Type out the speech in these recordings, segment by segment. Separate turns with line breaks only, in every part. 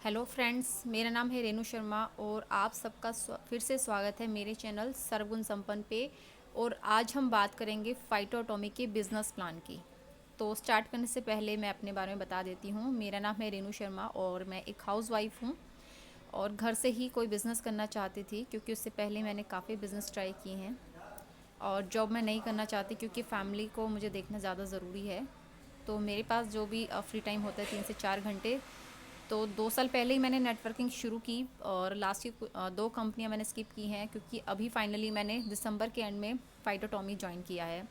Hello friends, मेरा नाम है रेनू शर्मा और आप सबका फिर से स्वागत है मेरे चैनल सर्वगुण संपन्न पे। और आज हम बात करेंगे फाइटोटॉमी के बिजनेस प्लान की। तो स्टार्ट करने से पहले मैं अपने बारे में बता देती हूँ। मेरा नाम है रेनू शर्मा और मैं एक हाउसवाइफ हूँ और घर से ही कोई बिज़नेस करना चाहती थी, क्योंकि उससे पहले मैंने काफ़ी बिज़नेस ट्राई किए हैं और जॉब मैं नहीं करना चाहती, क्योंकि फैमिली को मुझे देखना ज़्यादा ज़रूरी है। तो मेरे पास जो भी फ्री टाइम होता है 3 से 4 घंटे, तो 2 साल पहले ही मैंने नेटवर्किंग शुरू की और लास्ट की 2 कंपनियां मैंने स्किप की हैं, क्योंकि अभी फाइनली मैंने दिसंबर के एंड में फाइटोटॉमी ज्वाइन किया है।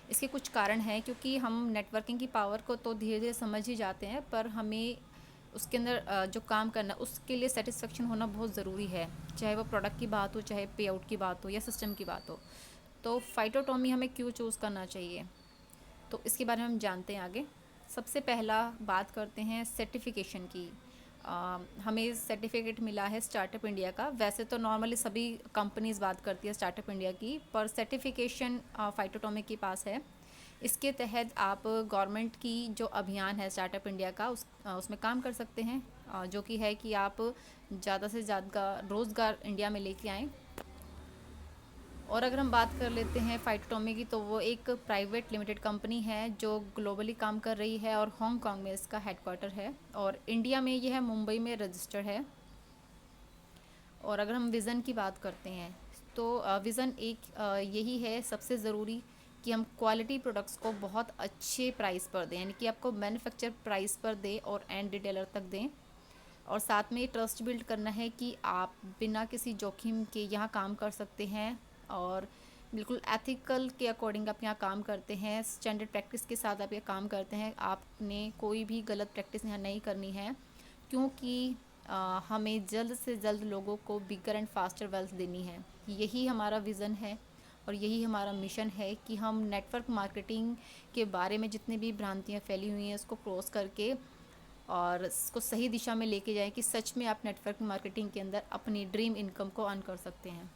इसके कुछ कारण हैं, क्योंकि हम नेटवर्किंग की पावर को तो धीरे धीरे समझ ही जाते हैं, पर हमें उसके अंदर जो काम करना उसके लिए सेटिस्फेक्शन होना बहुत ज़रूरी है। चाहे वो प्रोडक्ट की बात हो, चाहे पे आउट की बात हो या सिस्टम की बात हो। तो फाइटोटॉमी हमें क्यों चूज़ करना चाहिए, तो इसके बारे में हम जानते हैं आगे। सबसे पहला बात करते हैं सर्टिफिकेशन की। हमें सर्टिफिकेट मिला है स्टार्टअप इंडिया का। वैसे तो नॉर्मली सभी कंपनीज बात करती है स्टार्टअप इंडिया की, पर सर्टिफिकेशन फाइटोटॉमी के पास है। इसके तहत आप गवर्नमेंट की जो अभियान है स्टार्टअप इंडिया का उसमें काम कर सकते हैं, जो कि है कि आप ज़्यादा से ज़्यादा रोज़गार इंडिया में लेके आएँ। और अगर हम बात कर लेते हैं फाइटोटॉमी की, तो वो एक प्राइवेट लिमिटेड कंपनी है जो ग्लोबली काम कर रही है और हांगकांग में इसका हेडक्वार्टर है, और इंडिया में यह है मुंबई में रजिस्टर्ड है। और अगर हम विज़न की बात करते हैं, तो विज़न एक यही है सबसे ज़रूरी, कि हम क्वालिटी प्रोडक्ट्स को बहुत अच्छे प्राइस पर दें, यानी कि आपको मैन्युफैक्चर प्राइस पर दें और एंड रिटेलर तक दें। और साथ में ट्रस्ट बिल्ड करना है कि आप बिना किसी जोखिम के यहाँ काम कर सकते हैं और बिल्कुल एथिकल के अकॉर्डिंग आप यहाँ काम करते हैं, स्टैंडर्ड प्रैक्टिस के साथ आप ये काम करते हैं। आपने कोई भी गलत प्रैक्टिस यहाँ नहीं करनी है, क्योंकि हमें जल्द से जल्द लोगों को बिगर एंड फास्टर वेल्थ देनी है। यही हमारा विज़न है और यही हमारा मिशन है कि हम नेटवर्क मार्केटिंग के बारे में जितनी भी भ्रांतियाँ फैली हुई हैं उसको क्रॉस करके और इसको सही दिशा में लेके जाएं, कि सच में आप नेटवर्क मार्केटिंग के अंदर अपनी ड्रीम इनकम को अर्न कर सकते हैं।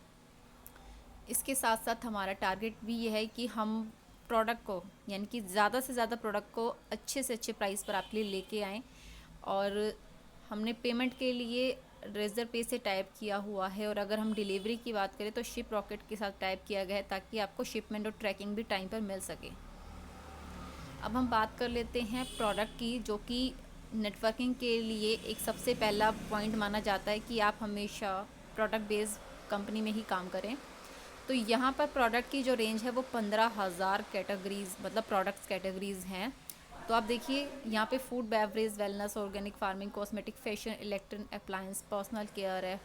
इसके साथ साथ हमारा टारगेट भी ये है कि हम प्रोडक्ट को, यानी कि ज़्यादा से ज़्यादा प्रोडक्ट को अच्छे से अच्छे प्राइस पर आपके लिए लेके आएँ। और हमने पेमेंट के लिए रेजर पे से टाइप किया हुआ है, और अगर हम डिलीवरी की बात करें तो शिप रॉकेट के साथ टाइप किया गया है, ताकि आपको शिपमेंट और ट्रैकिंग भी टाइम पर मिल सके। अब हम बात कर लेते हैं प्रोडक्ट की, जो कि नेटवर्किंग के लिए एक सबसे पहला पॉइंट माना जाता है कि आप हमेशा प्रोडक्ट बेस्ड कंपनी में ही काम करें। तो यहाँ पर प्रोडक्ट की जो रेंज है वो 15,000 कैटेगरीज, मतलब प्रोडक्ट्स कैटेगरीज हैं। तो आप देखिए यहाँ पे food, beverage, wellness, organic farming, cosmetic, fashion, electronic appliance, personal care है,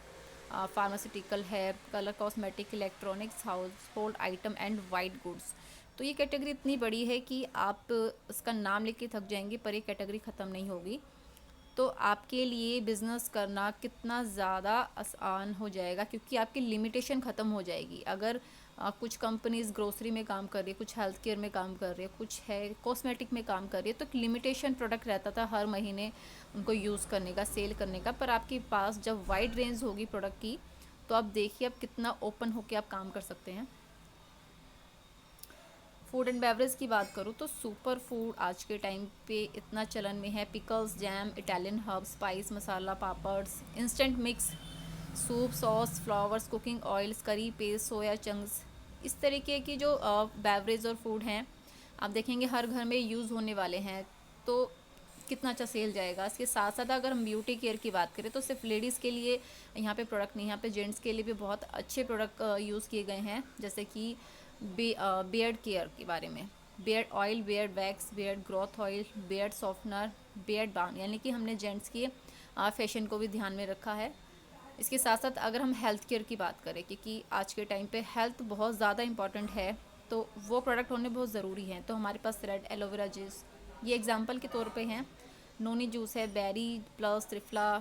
फार्मास्यूटिकल है, colour cosmetic, electronics, house hold item and white goods. तो ये कैटेगरी इतनी बड़ी है कि आप इसका नाम लेके थक जाएंगे, पर ये कैटेगरी ख़त्म नहीं होगी। तो आपके लिए बिज़नेस करना कितना ज़्यादा आसान हो जाएगा, क्योंकि आपकी लिमिटेशन ख़त्म हो जाएगी। अगर कुछ कंपनीज ग्रोसरी में काम कर रही है, कुछ हेल्थ केयर में काम कर रही है, कुछ है कॉस्मेटिक में काम कर रही है, तो एक लिमिटेशन प्रोडक्ट रहता था हर महीने उनको यूज़ करने का, सेल करने का। पर आपके पास जब वाइड रेंज होगी प्रोडक्ट की, तो आप देखिए आप कितना ओपन होकर आप काम कर सकते हैं। फूड एंड बेवरेज की बात करूँ तो सुपर फूड आज के टाइम पे इतना चलन में है। Pickles, jam, Italian herb, spice, masala, papads, instant mix, soup, sauce, flours, cooking oils, curry paste, soya chunks, इस तरीके की जो बेवरेज और फूड हैं, आप देखेंगे हर घर में यूज़ होने वाले हैं। तो कितना अच्छा सेल जाएगा। इसके साथ साथ अगर हम ब्यूटी केयर की बात करें, तो सिर्फ लेडीज़ के लिए यहाँ पे प्रोडक्ट नहीं, यहाँ पे जेंट्स के लिए भी बहुत अच्छे प्रोडक्ट यूज़ किए गए हैं। जैसे कि बियर्ड केयर के बारे में, beard oil, beard wax, beard growth oil, beard softener, beard balm, यानी कि हमने जेंट्स की फैशन को भी ध्यान में रखा है। इसके साथ साथ अगर हम हेल्थ केयर की बात करें, क्योंकि आज के टाइम पे हेल्थ बहुत ज़्यादा इंपॉर्टेंट है, तो वो प्रोडक्ट होने बहुत ज़रूरी हैं। तो हमारे पास रेड एलोवेरा जूस, ये एग्जांपल के तौर पे हैं। नोनी जूस है, बेरी प्लस, त्रिफला,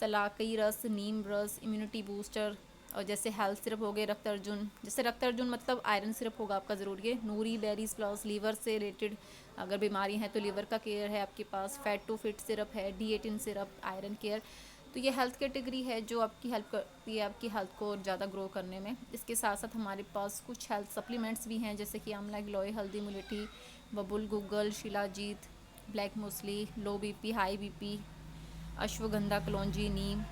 सलाकई रस, नीम रस, इम्यूनिटी बूस्टर। और जैसे हेल्थ सिरप हो गए रक्त अर्जुन, जैसे रक्त अर्जुन मतलब आयरन सिरप होगा आपका ज़रूरी है। नूरी बेरीज प्लस, लीवर से रिलेटेड अगर बीमारी है तो लीवर का केयर है आपके पास। फैट टू फिट सिरप है, D18 सिरप, आयरन केयर। तो ये हेल्थ कैटेगरी है जो आपकी हेल्प करती है आपकी हेल्थ को ज़्यादा ग्रो करने में। इसके साथ साथ हमारे पास कुछ हेल्थ सप्लीमेंट्स भी हैं, जैसे कि आमला ग्लोई, हल्दी मुलेठी, बबुल, गूगल, शिलाजीत, ब्लैक मूसली, लो बीपी, हाई बीपी, अश्वगंधा, कलौंजी, नीम,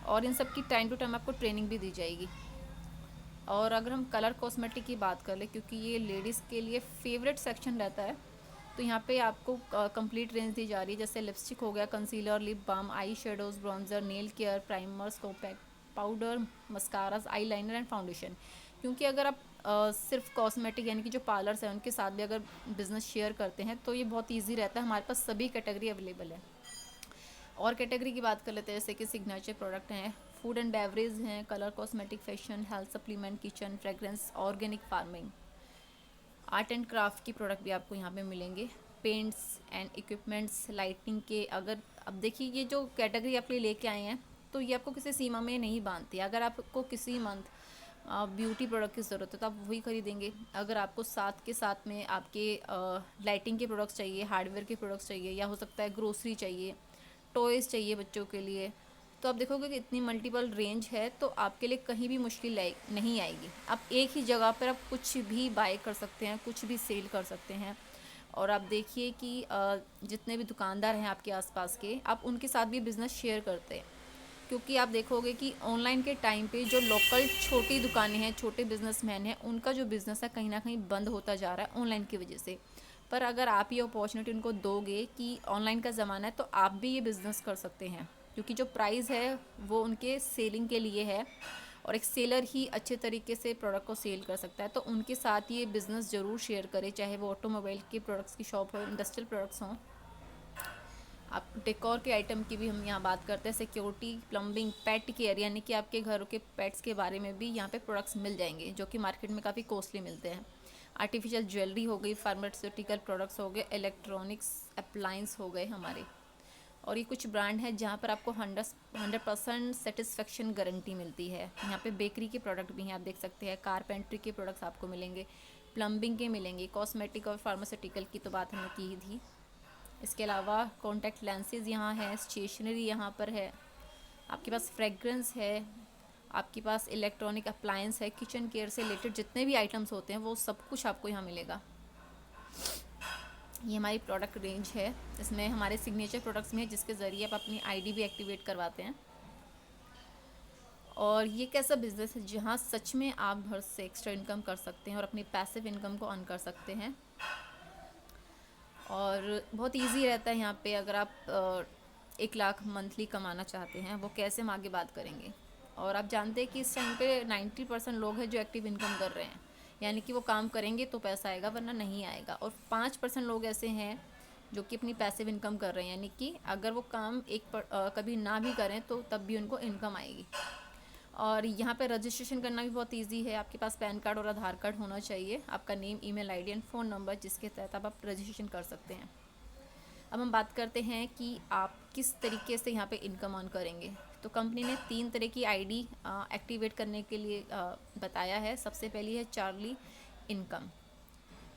और इन सब की टाइम टू टाइम आपको ट्रेनिंग भी दी जाएगी। और अगर हम कलर कॉस्मेटिक की बात कर ले, क्योंकि ये लेडीज़ के लिए फेवरेट सेक्शन रहता है, तो यहाँ पे आपको कंप्लीट रेंज दी जा रही है। जैसे लिपस्टिक हो गया, concealer, lip balm, eye shadows, bronzer, nail care, primers, compact powder, mascaras, eye liner and foundation. क्योंकि अगर आप सिर्फ कॉस्मेटिक यानी कि जो पार्लर्स हैं उनके साथ भी अगर बिज़नेस शेयर करते हैं तो ये बहुत ईजी रहता है, हमारे पास सभी कैटेगरी अवेलेबल है। और कैटेगरी की बात कर लेते हैं, जैसे कि सिग्नेचर प्रोडक्ट हैं, फूड एंड बेवरेज हैं, colour cosmetic, fashion, health supplement, kitchen, fragrance, organic farming, art and craft की प्रोडक्ट भी आपको यहाँ पे मिलेंगे, पेंट्स एंड इक्विपमेंट्स, लाइटिंग के। अगर अब देखिए ये जो कैटेगरी आपके लिए लेके आए हैं तो ये आपको किसी सीमा में नहीं बांधती। अगर आपको किसी मंथ ब्यूटी प्रोडक्ट की ज़रूरत है तो आप वही खरीदेंगे। अगर आपको साथ के साथ में आपके लाइटिंग के प्रोडक्ट्स चाहिए, हार्डवेयर के प्रोडक्ट्स चाहिए, या हो सकता है ग्रोसरी चाहिए, टॉयज़ चाहिए बच्चों के लिए, तो आप देखोगे कि इतनी मल्टीपल रेंज है तो आपके लिए कहीं भी मुश्किल नहीं आएगी। आप एक ही जगह पर आप कुछ भी बाय कर सकते हैं, कुछ भी सेल कर सकते हैं। और आप देखिए कि जितने भी दुकानदार हैं आपके आसपास के, आप उनके साथ भी बिज़नेस शेयर करते हैं। क्योंकि आप देखोगे कि ऑनलाइन के टाइम पे जो लोकल छोटी दुकानें हैं, छोटे बिजनेसमैन हैं, उनका जो बिज़नेस है कहीं ना कहीं बंद होता जा रहा है ऑनलाइन की वजह से। पर अगर आप ये अपॉर्चुनिटी उनको दोगे कि ऑनलाइन का ज़माना है तो आप भी ये बिज़नेस कर सकते हैं, क्योंकि जो प्राइस है वो उनके सेलिंग के लिए है और एक सेलर ही अच्छे तरीके से प्रोडक्ट को सेल कर सकता है। तो उनके साथ ये बिज़नेस ज़रूर शेयर करें, चाहे वो ऑटोमोबाइल के प्रोडक्ट्स की शॉप हो, इंडस्ट्रियल प्रोडक्ट्स हों। आप डेकोर के आइटम की भी हम यहाँ बात करते हैं, सिक्योरिटी, प्लम्बिंग, पेट केयर, यानी कि आपके घरों के पेट्स के बारे में भी यहाँ पे प्रोडक्ट्स मिल जाएंगे जो कि मार्केट में काफ़ी कॉस्टली मिलते हैं। आर्टिफिशियल ज्वेलरी हो गई, फार्मास्यूटिकल प्रोडक्ट्स हो गए, इलेक्ट्रॉनिक्स अप्लायंस हो गए हमारे। और ये कुछ ब्रांड है जहाँ पर आपको 100% सेटिस्फेक्शन गारंटी मिलती है। यहाँ पे बेकरी के प्रोडक्ट भी हैं, आप देख सकते हैं, कारपेंट्री के प्रोडक्ट्स आपको मिलेंगे, प्लम्बिंग के मिलेंगे, कॉस्मेटिक और फार्मास्यूटिकल की तो बात हमने की थी। इसके अलावा कॉन्टैक्ट लेंसेज यहाँ है, स्टेशनरी यहाँ पर है, आपके पास फ्रेग्रेंस है, आपके पास इलेक्ट्रॉनिक अप्लायंस है, किचन केयर से रिलेटेड जितने भी आइटम्स होते हैं वो सब कुछ आपको यहाँ मिलेगा। ये हमारी प्रोडक्ट रेंज है, इसमें हमारे सिग्नेचर प्रोडक्ट्स में है जिसके ज़रिए आप अपनी आईडी भी एक्टिवेट करवाते हैं। और ये कैसा बिज़नेस है जहाँ सच में आप घर से एक्स्ट्रा इनकम कर सकते हैं और अपनी पैसिव इनकम को अर्न कर सकते हैं। और बहुत इजी रहता है यहाँ पे। अगर आप 1 लाख मंथली कमाना चाहते हैं, वो कैसे हम आगे बात करेंगे। और आप जानते हैं कि इस टाइम पे 90% लोग हैं जो एक्टिव इनकम कर रहे हैं, यानी कि वो काम करेंगे तो पैसा आएगा वरना नहीं आएगा। और 5% लोग ऐसे हैं जो कि अपनी पैसिव इनकम कर रहे हैं, यानी कि अगर वो काम कभी ना भी करें तो तब भी उनको इनकम आएगी। और यहाँ पे रजिस्ट्रेशन करना भी बहुत इजी है। आपके पास पैन कार्ड और आधार कार्ड होना चाहिए, आपका name, email ID and phone number, जिसके तहत आप रजिस्ट्रेशन कर सकते हैं। अब हम बात करते हैं कि आप किस तरीके से यहाँ पे इनकम अर्न करेंगे। तो कंपनी ने 3 तरह की आईडी एक्टिवेट करने के लिए बताया है। सबसे पहली है चार्ली इनकम।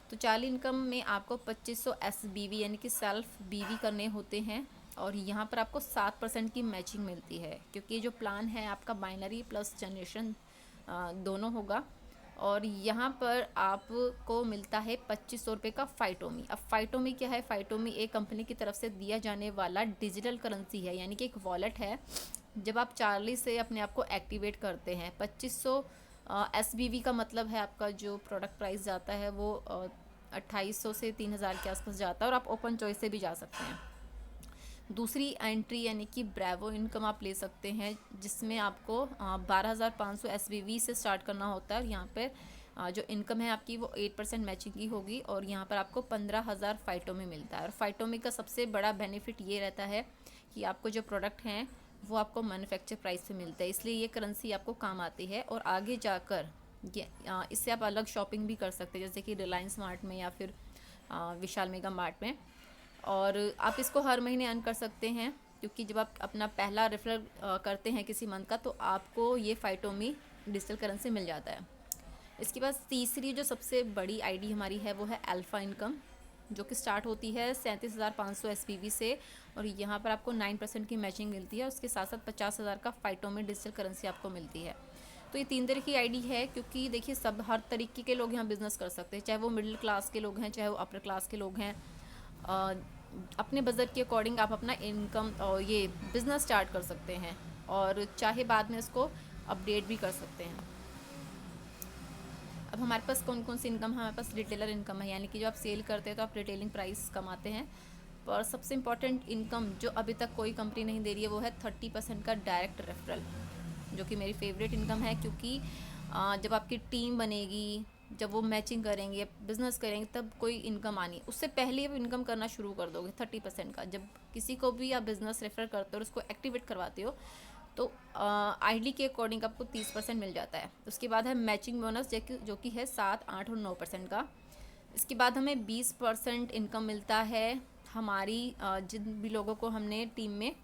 तो चार्ली इनकम में आपको 2500 SBV यानी कि सेल्फ BV करने होते हैं, और यहाँ पर आपको 7% की मैचिंग मिलती है, क्योंकि ये जो प्लान है आपका बाइनरी प्लस जनरेशन दोनों होगा। और यहाँ पर आपको मिलता है 2500 रुपये का फाइटोमी। अब फाइटोमी क्या है? फाइटोमी एक कंपनी की तरफ से दिया जाने वाला डिजिटल करेंसी है, यानी कि एक वॉलेट है। जब आप चार्ली से अपने आप को एक्टिवेट करते हैं, 2500 SBV का मतलब है आपका जो प्रोडक्ट प्राइस जाता है वो 2800 से 3000 के आसपास जाता है, और आप ओपन चॉइस से भी जा सकते हैं। दूसरी एंट्री यानी कि ब्रेवो इनकम आप ले सकते हैं, जिसमें आपको 12,500 SBV से स्टार्ट करना होता है। और यहाँ पर जो इनकम है आपकी वो 8% मैचिंग की होगी, और यहाँ पर आपको 15,000 फाइटोमी मिलता है। और फाइटोमी का सबसे बड़ा बेनिफिट ये रहता है कि आपको जो प्रोडक्ट हैं वो आपको मैन्युफैक्चर प्राइस पे मिलता है, इसलिए ये करेंसी आपको काम आती है। और आगे जाकर ये इससे आप अलग शॉपिंग भी कर सकते हैं, जैसे कि रिलायंस मार्ट में या फिर विशाल मेगा मार्ट में। और आप इसको हर महीने अर्न कर सकते हैं, क्योंकि जब आप अपना पहला रेफरल करते हैं किसी मंथ का तो आपको ये फाइटोमी डिजिटल करेंसी मिल जाता है। इसके बाद तीसरी जो सबसे बड़ी आईडी हमारी है वो है अल्फ़ा इनकम, जो कि स्टार्ट होती है 37,500 SPV से, और यहाँ पर आपको 9% की मैचिंग मिलती है। उसके साथ साथ 50,000 का फाइटोमी डिजिटल करेंसी आपको मिलती है। तो ये 3 तरह की आईडी है, क्योंकि देखिए सब हर तरीके के लोग यहाँ बिज़नेस कर सकते हैं, चाहे वो मिडिल क्लास के लोग हैं, चाहे वो अपर क्लास के लोग हैं। अपने बजट के अकॉर्डिंग आप अपना इनकम और ये बिज़नेस स्टार्ट कर सकते हैं, और चाहे बाद में इसको अपडेट भी कर सकते हैं। अब हमारे पास कौन कौन सी इनकम है? हमारे पास रिटेलर इनकम है, यानी कि जो आप सेल करते हैं तो आप रिटेलिंग प्राइस कमाते हैं। और सबसे इम्पॉर्टेंट इनकम जो अभी तक कोई कंपनी नहीं दे रही है वो है 30% का डायरेक्ट रेफरल, जो कि मेरी फेवरेट इनकम है, क्योंकि जब आपकी टीम बनेगी, जब वो मैचिंग करेंगे, बिजनेस करेंगे, तब कोई इनकम आनी, उससे पहले आप इनकम करना शुरू कर दोगे 30% का। जब किसी को भी आप बिज़नेस रेफर करते हो और उसको एक्टिवेट करवाते हो तो आईडी के अकॉर्डिंग आपको 30% मिल जाता है। उसके बाद है मैचिंग बोनस, जो कि है 7, 8 और 9% का। इसके बाद हमें 20% इनकम मिलता है हमारी जिन भी लोगों को हमने टीम में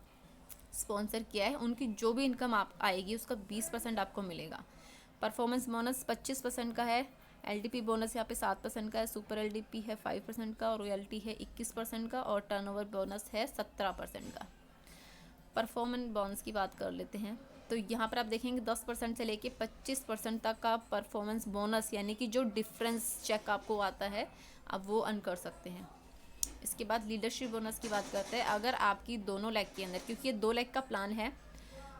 स्पॉन्सर किया है, उनकी जो भी इनकम आप आएगी उसका 20% आपको मिलेगा। परफॉर्मेंस बोनस 25% का है। एलडीपी बोनस यहाँ पे 7% का है, सुपर एलडीपी है 5% का, और रॉयल्टी है 21% का, और टर्नओवर बोनस है 17% का। परफॉर्मेंस बोनस की बात कर लेते हैं, तो यहाँ पर आप देखेंगे 10% से लेके 25% तक का परफॉर्मेंस बोनस, यानी कि जो डिफरेंस चेक आपको आता है आप वो अर्न कर सकते हैं। इसके बाद लीडरशिप बोनस की बात करते हैं। अगर आपकी दोनों लेग के अंदर, क्योंकि ये 2 लेग का प्लान है,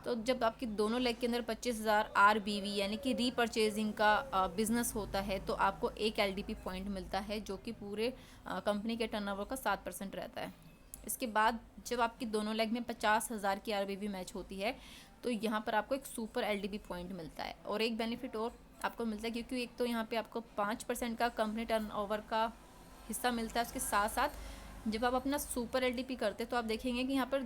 तो जब आपकी दोनों लेग के अंदर 25,000 आरबीवी यानी कि रीपरचेजिंग का बिजनेस होता है तो आपको एक एलडीपी पॉइंट मिलता है, जो कि पूरे कंपनी के टर्नओवर का 7% रहता है। इसके बाद जब आपकी दोनों लेग में 50,000 की आरबीवी मैच होती है तो यहाँ पर आपको एक सुपर एलडीपी पॉइंट मिलता है। और एक बेनिफिट और आपको मिलता है, क्योंकि एक तो यहाँ पे आपको 5% का कंपनी टर्नओवर का हिस्सा मिलता है। उसके साथ साथ जब आप अपना सुपर एलडीपी करते हैं तो आप देखेंगे कि यहाँ पर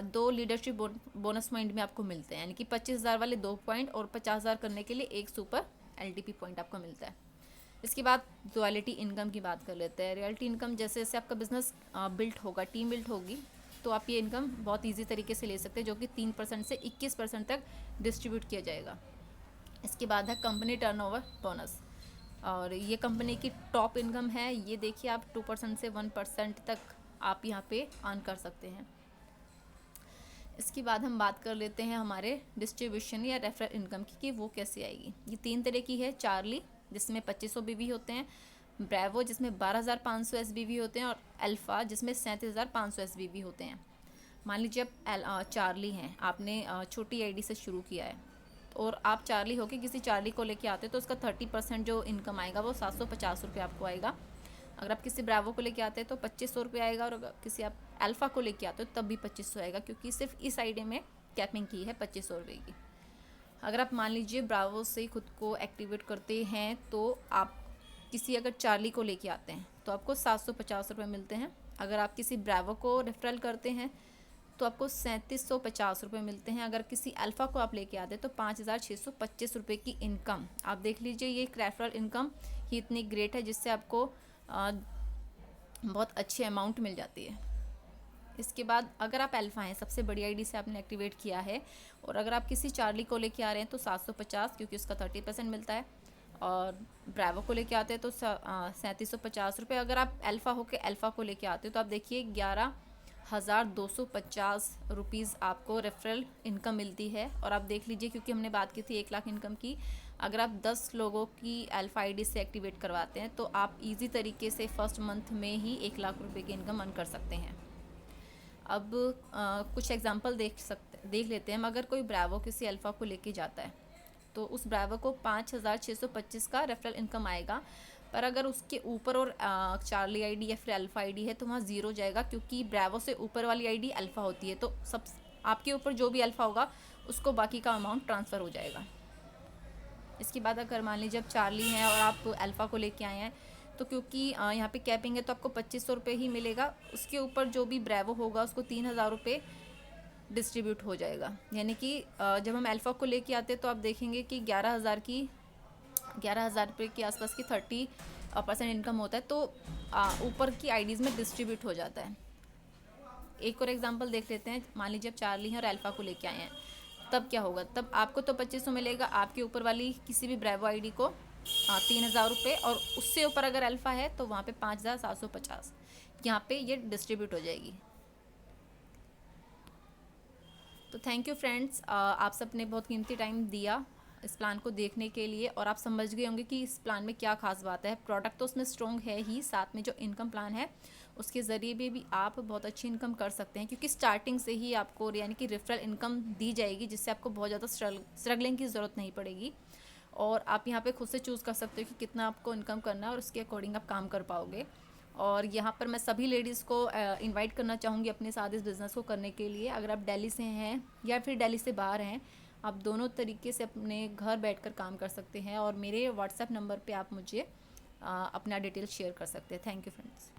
दो लीडरशिप बोनस पॉइंट में आपको मिलते हैं, यानी कि 25,000 वाले 2 पॉइंट और 50,000 करने के लिए एक सुपर एलडीपी पॉइंट आपको मिलता है। इसके बाद रॉयल्टी इनकम की बात कर लेते हैं। रॉयल्टी इनकम जैसे जैसे आपका बिजनेस बिल्ट होगा, टीम बिल्ट होगी, तो आप ये इनकम बहुत ईजी तरीके से ले सकते हैं, जो कि 3% से 21% तक डिस्ट्रीब्यूट किया जाएगा। इसके बाद है कंपनी टर्नओवर बोनस, और ये कंपनी की टॉप इनकम है। ये देखिए आप 2% से 1% तक आप यहाँ पे अर्न कर सकते हैं। इसके बाद हम बात कर लेते हैं हमारे डिस्ट्रीब्यूशन या रेफरल इनकम की, कि वो कैसे आएगी। ये 3 तरह की है। चार्ली जिसमें 2500 बीवी होते हैं, ब्रेवो जिसमें 12,500 एसबीवी होते हैं, और अल्फ़ा जिसमें 37,500 एसबीवी होते हैं। मान लीजिए आप चार्ली हैं, आपने छोटी आईडी से शुरू किया है, और आप चार्ली होके किसी चार्ली को लेके आते हो तो उसका 30% जो इनकम आएगा वो 750 रुपये आपको आएगा। अगर आप किसी ब्रावो को लेके आते हैं तो 2500 रुपये आएगा, और अगर किसी आप अल्फ़ा को लेके आते हो तब भी 2500 आएगा, क्योंकि सिर्फ इस आईडी में कैपिंग की है 2500 रुपये की। अगर आप मान लीजिए ब्रावो से खुद को एक्टिवेट करते हैं तो आप किसी अगर चार्ली को लेके आते हैं तो आपको 750 रुपये मिलते हैं। अगर आप किसी ब्रावो को रेफरल करते हैं तो आपको 3750 रुपये मिलते हैं। अगर किसी अल्फ़ा को आप लेके आते हैं तो 5,625 रुपये की इनकम। आप देख लीजिए ये रेफरल इनकम ही इतनी ग्रेट है जिससे आपको बहुत अच्छी अमाउंट मिल जाती है। इसके बाद अगर आप अल्फ़ा हैं, सबसे बड़ी आईडी से आपने एक्टिवेट किया है, और अगर आप किसी चार्ली को लेके आ रहे हैं तो 750, क्योंकि उसका 30% मिलता है, और ब्रावो को लेके आते हैं तो 3750 रुपये। अगर आप अल्फ़ा होकर अल्फ़ा को लेके आते हो तो आप देखिए 11,250 रुपीज़ आपको रेफरल इनकम मिलती है। और आप देख लीजिए, क्योंकि हमने बात की थी 1 लाख इनकम की, अगर आप 10 लोगों की अल्फ़ा आईडी से एक्टिवेट करवाते हैं तो आप इजी तरीके से फर्स्ट मंथ में ही 1 लाख रुपए की इनकम अर्न कर सकते हैं। अब कुछ एग्जांपल देख लेते हैं। अगर कोई ब्रावो किसी अल्फ़ा को लेके जाता है तो उस ब्रावो को 5,625 का रेफरल इनकम आएगा, पर अगर उसके ऊपर और चार्ली आईडी या फिर अल्फ़ा आईडी है तो वहाँ ज़ीरो जाएगा, क्योंकि ब्रावो से ऊपर वाली आईडी अल्फ़ा होती है, तो सब आपके ऊपर जो भी अल्फ़ा होगा उसको बाकी का अमाउंट ट्रांसफ़र हो जाएगा। इसके बाद अगर मान लीजिए आप चार्ली हैं और आप अल्फ़ा को लेके आए हैं तो क्योंकि यहाँ पे कैपिंग है तो आपको 2500 रुपये ही मिलेगा। उसके ऊपर जो भी ब्रेवो होगा उसको 3,000 रुपये डिस्ट्रीब्यूट हो जाएगा। यानी कि जब हम अल्फ़ा को लेके आते हैं तो आप देखेंगे कि 11,000 रुपये के आसपास की 30% इनकम होता है, तो ऊपर की आईडीज़ में डिस्ट्रीब्यूट हो जाता है। एक और एग्जांपल देख लेते हैं। मान लीजिए आप चार्ली हैं और अल्फ़ा को लेके आए हैं, तब क्या होगा? तब आपको तो 2500 मिलेगा, आपके ऊपर वाली किसी भी ब्रेवो आईडी को 3,000 रुपये, और उससे ऊपर अगर अल्फ़ा है तो वहाँ पे 5,750 यहाँ पे ये डिस्ट्रीब्यूट हो जाएगी। तो थैंक यू फ्रेंड्स, आप सब ने बहुत कीमती टाइम दिया इस प्लान को देखने के लिए, और आप समझ गए होंगे कि इस प्लान में क्या खास बात है। प्रोडक्ट तो उसमें स्ट्रॉन्ग है ही, साथ में जो इनकम प्लान है उसके ज़रिए भी आप बहुत अच्छी इनकम कर सकते हैं, क्योंकि स्टार्टिंग से ही आपको यानी कि रेफरल इनकम दी जाएगी, जिससे आपको बहुत ज़्यादा स्ट्रगलिंग की ज़रूरत नहीं पड़ेगी। और आप यहाँ पे खुद से चूज़ कर सकते हो कि कितना आपको इनकम करना है और उसके अकॉर्डिंग आप काम कर पाओगे। और यहाँ पर मैं सभी लेडीज़ को इनवाइट करना चाहूँगी अपने साथ इस बिज़नेस को करने के लिए। अगर आप दिल्ली से हैं या फिर दिल्ली से बाहर हैं, आप दोनों तरीके से अपने घर बैठकर काम कर सकते हैं। और मेरे व्हाट्सएप नंबर पे आप मुझे अपना डिटेल शेयर कर सकते हैं। Thank you friends.